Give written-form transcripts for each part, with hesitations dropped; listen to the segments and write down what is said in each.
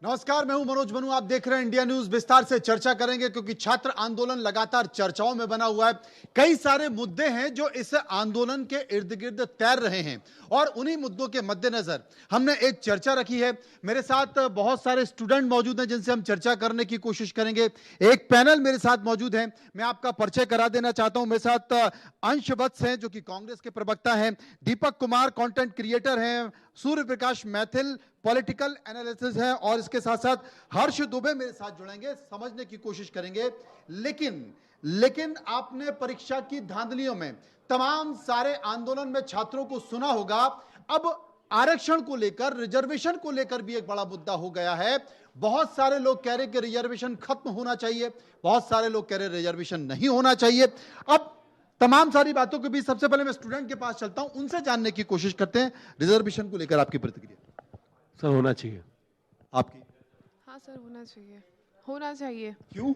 नमस्कार, मैं हूं मनोज मनु। आप देख रहे हैं इंडिया न्यूज। विस्तार से चर्चा करेंगे क्योंकि छात्र आंदोलन लगातार चर्चाओं में बना हुआ है। कई सारे मुद्दे हैं जो इस आंदोलन के इर्द गिर्द तैर रहे हैं और उन्हीं मुद्दों के मद्देनजर हमने एक चर्चा रखी है। मेरे साथ बहुत सारे स्टूडेंट मौजूद हैं जिनसे हम चर्चा करने की कोशिश करेंगे। एक पैनल मेरे साथ मौजूद है, मैं आपका परिचय करा देना चाहता हूं। मेरे साथ अंश वत्स हैं जो कि कांग्रेस के प्रवक्ता हैं, दीपक कुमार कंटेंट क्रिएटर हैं, सूर्य प्रकाश मैथिल पॉलिटिकल एनालिसिस है और इसके साथ साथ हर्ष दुबे मेरे साथ जुड़ेंगे, समझने की कोशिश करेंगे। लेकिन आपने परीक्षा की धांधलियों में तमाम सारे आंदोलन में छात्रों को सुना होगा। अब आरक्षण को लेकर, रिजर्वेशन को लेकर भी एक बड़ा मुद्दा हो गया है। बहुत सारे लोग कह रहे कि रिजर्वेशन खत्म होना चाहिए, बहुत सारे लोग कह रहे रिजर्वेशन नहीं होना चाहिए। अब तमाम सारी बातों के बीच सबसे पहले मैं स्टूडेंट के पास चलता हूं, उनसे जानने की कोशिश करते हैं रिजर्वेशन को लेकर आपकी प्रतिक्रिया। सर होना चाहिए। आपकी? हाँ सर, होना चाहिए। क्यों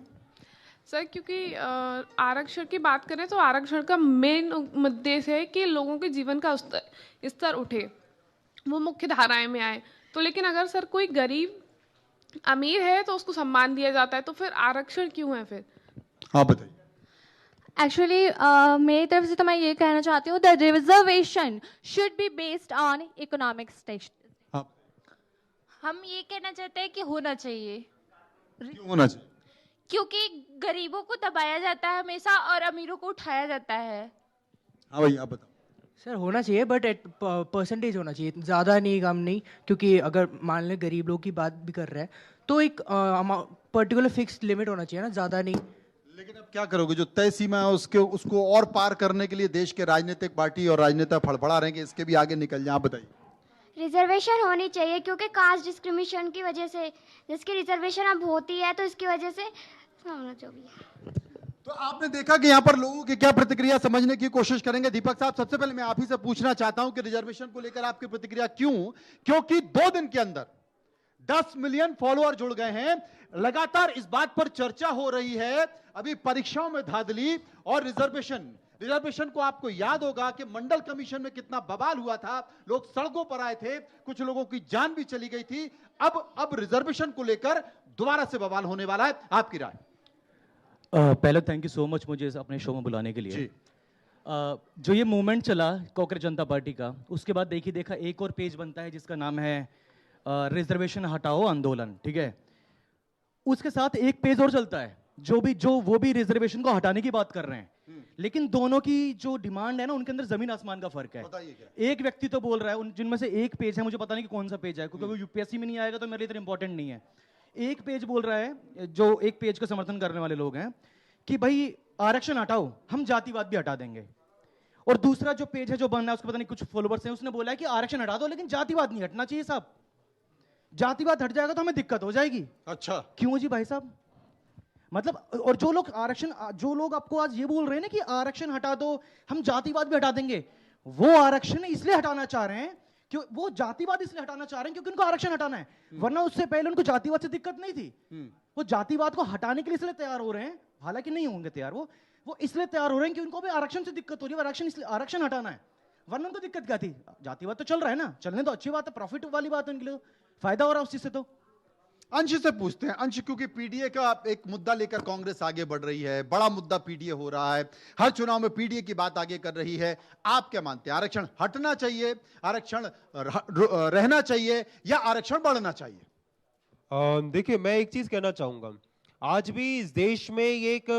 सर, क्योंकि आरक्षण की बात करें तो आरक्षण का मेन उद्देश्य है कि लोगों के जीवन का स्तर उठे, वो मुख्य धाराएं में आए। तो लेकिन अगर सर कोई गरीब अमीर है तो उसको सम्मान दिया जाता है, तो फिर आरक्षण क्यों है फिर? हाँ बताइए। एक्चुअली मेरी तरफ से तो मैं ये कहना चाहती हूँ, the reservation should be based on economic status. हम ये कहना चाहते हैं कि होना चाहिए। क्यों होना चाहिए? क्योंकि गरीबों को दबाया जाता है हमेशा और अमीरों को उठाया जाता है। हाँ भाई, आप बताओ। सर होना चाहिए, बट एट परसेंटेज होना चाहिए, ज़्यादा नहीं कम नहीं। क्योंकि अगर मान लें गरीब लोग की बात भी कर रहे हैं तो एक पर्टिकुलर फिक्स्ड लिमिट होना चाहिए ना, ज़्यादा नहीं। लेकिन अब क्या करोगे, जो तय सीमा है उसको और पार करने के लिए देश के राजनीतिक पार्टी और राजनेता फड़फड़ा रहे हैं कि इसके भी आगे निकल जाए। आप बताइए। रिजर्वेशन होनी चाहिए क्योंकि कास्ट डिस्क्रिमिनेशन की वजह से, जिसकी रिजर्वेशन अब होती है तो इसकी वजह से होना चाहिए। तो आपने देखा कि यहाँ पर लोगों की क्या प्रतिक्रिया, समझने की कोशिश करेंगे। दीपक साहब, सबसे पहले मैं आप ही से पूछना चाहता हूं कि रिजर्वेशन को लेकर आपकी प्रतिक्रिया क्यों? क्योंकि 2 दिन के अंदर 10 मिलियन फॉलोअर जुड़ गए हैं। लगातार इस बात पर चर्चा हो रही है, अभी परीक्षाओं में धांधली और रिजर्वेशन को आपको याद होगा कि मंडल कमीशन में कितना बवाल हुआ था, लोग सड़कों पर आए थे, कुछ लोगों की जान भी चली गई थी। अब रिजर्वेशन को लेकर दोबारा से बवाल होने वाला है, आपकी राय? पहले थैंक यू सो मच मुझे अपने शो में बुलाने के लिए। जो ये मूवमेंट चला कांग्रेस जनता पार्टी का, उसके बाद देखा एक और पेज बनता है जिसका नाम है रिजर्वेशन हटाओ आंदोलन, ठीक है। उसके साथ एक पेज और चलता है वो भी रिजर्वेशन को हटाने की बात कर रहे हैं। लेकिन दोनों की जो डिमांड है ना, उनके अंदर जमीन आसमान का फर्क है। एक व्यक्ति तो बोल रहा है, जिनमें से एक पेज है, मुझे पता नहीं कि कौन सा पेज है क्योंकि वो यूपीएससी में नहीं आएगा तो मेरे लिए इतना इंपॉर्टेंट नहीं है। एक पेज बोल रहा है, जो एक पेज का समर्थन करने वाले लोग हैं, कि भाई आरक्षण हटाओ, हम जातिवाद भी हटा देंगे। और दूसरा जो पेज है जो बन रहा है, उसको पता नहीं कुछ फॉलोवर्स हैं, उसने बोला है कि आरक्षण हटा दो लेकिन जातिवाद नहीं हटना चाहिए साहब, जातिवाद हट जाएगा तो हमें दिक्कत हो जाएगी। अच्छा, क्यों जी भाई साहब? मतलब, और जो लोग आपको आज ये बोल रहे हैं ना कि आरक्षण हटा दो, हम जातिवाद भी हटा देंगे, वो आरक्षण इसलिए हटाना चाह रहे हैं कि वो जातिवाद इसलिए हटाना चाह रहे हैं क्योंकि उनको आरक्षण हटाना है, वरना उससे पहले उनको जातिवाद से दिक्कत नहीं थी। वो जातिवाद को हटाने के लिए इसलिए तैयार हो रहे हैं, हालांकि नहीं होंगे तैयार, वो इसलिए तैयार हो रहे हैं कि उनको भी आरक्षण से दिक्कत हो रही है, आरक्षण हटाना है, वरना उनको दिक्कत क्या थी? जातिवाद तो चल रहा है ना, चलने तो अच्छी बात है, प्रॉफिट वाली बात है, उनके लिए फायदा हो रहा है उस चीज से। तो अंश से पूछते हैं। अंश, क्योंकि पीडीए का एक मुद्दा लेकर कांग्रेस आगे बढ़ रही है, बड़ा मुद्दा पीडीए हो रहा है, हर चुनाव में पीडीए की बात आगे कर रही है, आप क्या मानते हैं? आरक्षण हटना चाहिए, आरक्षण रहना चाहिए या आरक्षण बढ़ना चाहिए? देखिए, मैं एक चीज कहना चाहूंगा, आज भी इस देश में ये एक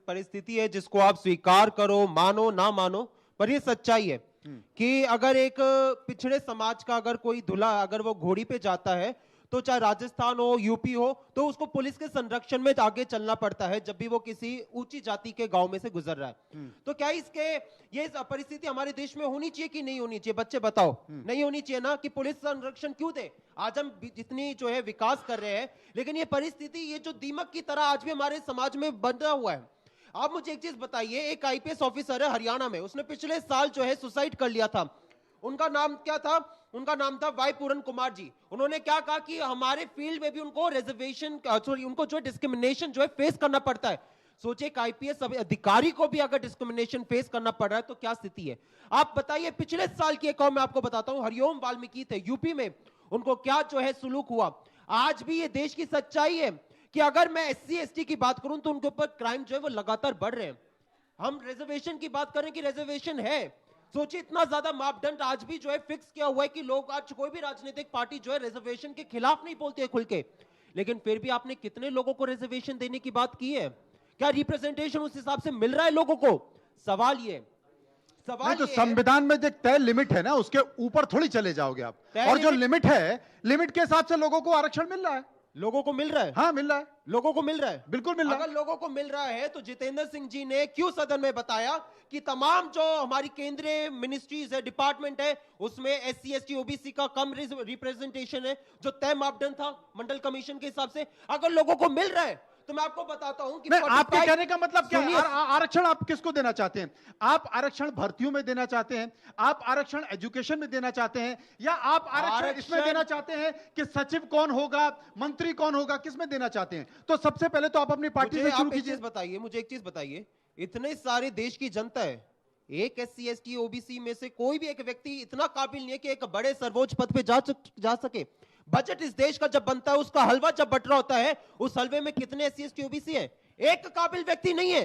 परिस्थिति है जिसको आप स्वीकार करो, मानो ना मानो, पर ये सच्चाई है कि अगर एक पिछड़े समाज का अगर कोई दूल्हा अगर वो घोड़ी पे जाता है, तो चाहे राजस्थान हो, यूपी हो, तो उसको पुलिस के संरक्षण में आगे चलना पड़ता है जब भी वो किसी ऊंची जाति के गांव में से गुजर रहा है। तो क्या ये परिस्थिति हमारे देश में होनी चाहिए कि नहीं होनी चाहिए? बच्चे बताओ। नहीं होनी चाहिए ना, कि पुलिस संरक्षण क्यों दे? आज हम जितनी जो है विकास कर रहे हैं, लेकिन ये परिस्थिति, ये जो दीमक की तरह आज भी हमारे समाज में बना हुआ है। आप मुझे एक चीज बताइए, एक आईपीएस ऑफिसर है हरियाणा में, उसने पिछले साल जो है सुसाइड कर लिया था। उनका नाम क्या था? उनका नाम था वाई पूरन कुमार जी। उन्होंने क्या कहा कि हमारे फील्ड में भी उनको उनको जो डिस्क्रिमिनेशन जो है फेस करना पड़ता है। सोचिए, एक आईपीएस अधिकारी को भी अगर डिस्क्रिमिनेशन फेस करना पड़ रहा है तो क्या स्थिति है? आप बताइए, पिछले साल की एक और मैं आपको बताता हूं, हरिओम वाल्मीकि थे यूपी में, उनको क्या जो है सुलूक हुआ। आज भी ये देश की सच्चाई है कि अगर मैं SC ST की बात करूं तो उनके ऊपर क्राइम जो है वो लगातार बढ़ रहे हैं। हम रिजर्वेशन की बात करें कि रिजर्वेशन है, सोचिए इतना ज्यादा मापदंड आज भी जो है फिक्स किया हुआ है कि लोग, आज कोई भी राजनीतिक पार्टी जो है रिजर्वेशन के खिलाफ नहीं बोलती है खुल के, लेकिन फिर भी आपने कितने लोगों को रिजर्वेशन देने की बात की है? क्या रिप्रेजेंटेशन उस हिसाब से मिल रहा है लोगों को? सवाल ये नहीं तो संविधान में जो तय लिमिट है ना, उसके ऊपर थोड़ी चले जाओगे आप, और जो लिमिट है, लिमिट के हिसाब से लोगों को आरक्षण मिल रहा है। लोगों को मिल रहा है, हाँ मिल रहा है, लोगों को मिल रहा है, बिल्कुल मिल रहा है। अगर लोगों को मिल रहा है तो जितेंद्र सिंह जी ने क्यों सदन में बताया कि तमाम जो हमारी केंद्रीय मिनिस्ट्रीज है, डिपार्टमेंट है, उसमें SC ST OBC का कम रिप्रेजेंटेशन है, जो तय मापदंड था मंडल कमीशन के हिसाब से। अगर लोगों को मिल रहा है तो मैं आपको बताता हूं कि आपके कहने का मतलब क्या है? आरक्षण आप किसको देना चाहते हैं? आप आरक्षण भर्तियों में देना चाहते हैं, आप आरक्षण एजुकेशन में देना चाहते हैं, या आप आरक्षण इसमें देना चाहते हैं कि सचिव कौन होगा, मंत्री कौन होगा, किसमें देना चाहते हैं? तो सबसे पहले तो आप अपनी पार्टी से शुरू कीजिए। बताइए मुझे एक चीज बताइए, इतने सारे देश की जनता है, एक SC ST OBC में से कोई भी एक व्यक्ति इतना काबिल नहीं है कि एक बड़े सर्वोच्च पद पे जा सके। बजट इस देश का जब बनता है, उसका हलवा जब बट रहा होता है, उस हलवे में कितने SC ST OBC है? एक काबिल व्यक्ति नहीं है,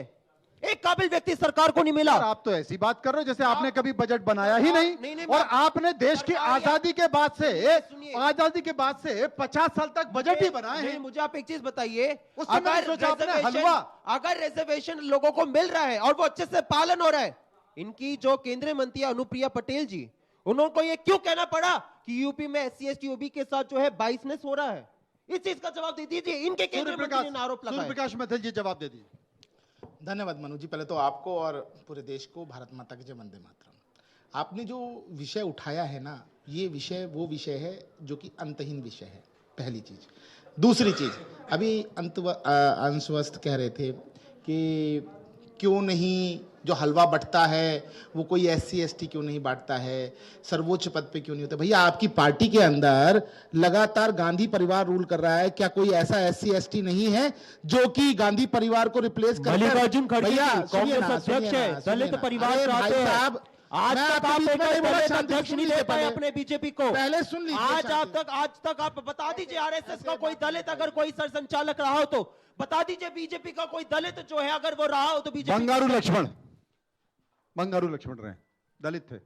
एक काबिल व्यक्ति सरकार को नहीं मिला। आप तो ऐसी बात कर रहे हो जैसे आपने कभी बजट बनाया ही नहीं, और आपने देश की आजादी के बाद से 50 साल तक बजट ही बनाए हैं। मुझे आप एक चीज बताइए, हलवा, अगर रिजर्वेशन लोगों को मिल रहा है और वो अच्छे से पालन हो रहा है, इनकी जो केंद्रीय मंत्री अनुप्रिया पटेल जी, उनको ये क्यों कहना पड़ा कि यूपी में SC ST OBC के साथ जो है बाइसनेस हो रहा है? इस चीज का जवाब दे दीजिए। इनके केंद्रीय मंत्री ने आरोप लगाया। सूर्य प्रकाश मित्तल जी जवाब दे दीजिए। धन्यवाद मनु जी, पहले तो आपको और पूरे देश को भारत माता की जय, वंदे मातरम। आपने जो विषय उठाया है ना, ये विषय वो विषय है जो कि अंतहीन विषय है, पहली चीज। दूसरी चीज, अभी अंशवस्त कह रहे थे कि क्यों नहीं जो हलवा बंटता है वो कोई SC ST क्यों नहीं बांटता है, सर्वोच्च पद पे क्यों नहीं होता? भैया आपकी पार्टी के अंदर लगातार गांधी परिवार रूल कर रहा है, क्या कोई ऐसा SC ST नहीं है जो कि गांधी परिवार को रिप्लेस कर? मल्लिकार्जुन खड़गे कांग्रेस अध्यक्ष है, दलित परिवार से आते हैं। आज तक आप अध्यक्ष नहीं दे पाए अपने बीजेपी को। पहले सुन लीजिए, आज तक आप बता दीजिए RSS का कोई दलित अगर कोई सरसंचालक रहा हो तो बता दीजिए, बीजेपी का कोई दलित जो है अगर वो रहा हो तो बीजेपी। बंगारू लक्ष्मण रहे, दलित थे।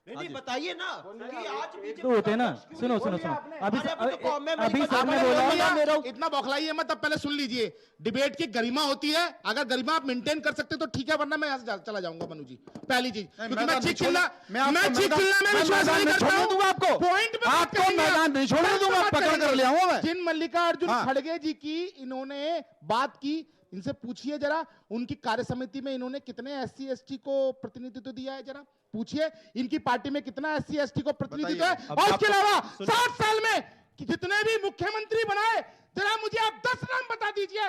नहीं बताइए ना कि आज तो होते हैं ना। सुनो अभी सामने बोला, इतना बौखलाइए मत, अब पहले सुन लीजिए। डिबेट की गरिमा होती है, अगर गरिमा आप मेंटेन कर सकते तो ठीक है, वरना मैं यहाँ से चला जाऊंगा मनु जी। पहली चीज, क्योंकि मैं चीख चिल्ला में विश्वास नहीं करता हूं। आपको पॉइंट पे आपको मैदान नहीं छोड़ने दूंगा, पकड़ कर ले आऊंगा मैं। जिन मल्लिकार्जुन खड़गे जी की इन्होंने बात की, इनसे पूछिए जरा, उनकी कार्य समिति में इन्होंने कितने SC ST को प्रतिनिधित्व दिया है, जरा पूछिए। इनकी पार्टी में कितना SC ST को प्रतिनिधित्व है? और इसके अलावा 60 साल में जितने भी मुख्यमंत्री बनाए, जरा मुझे आप 10 नाम बता दीजिए।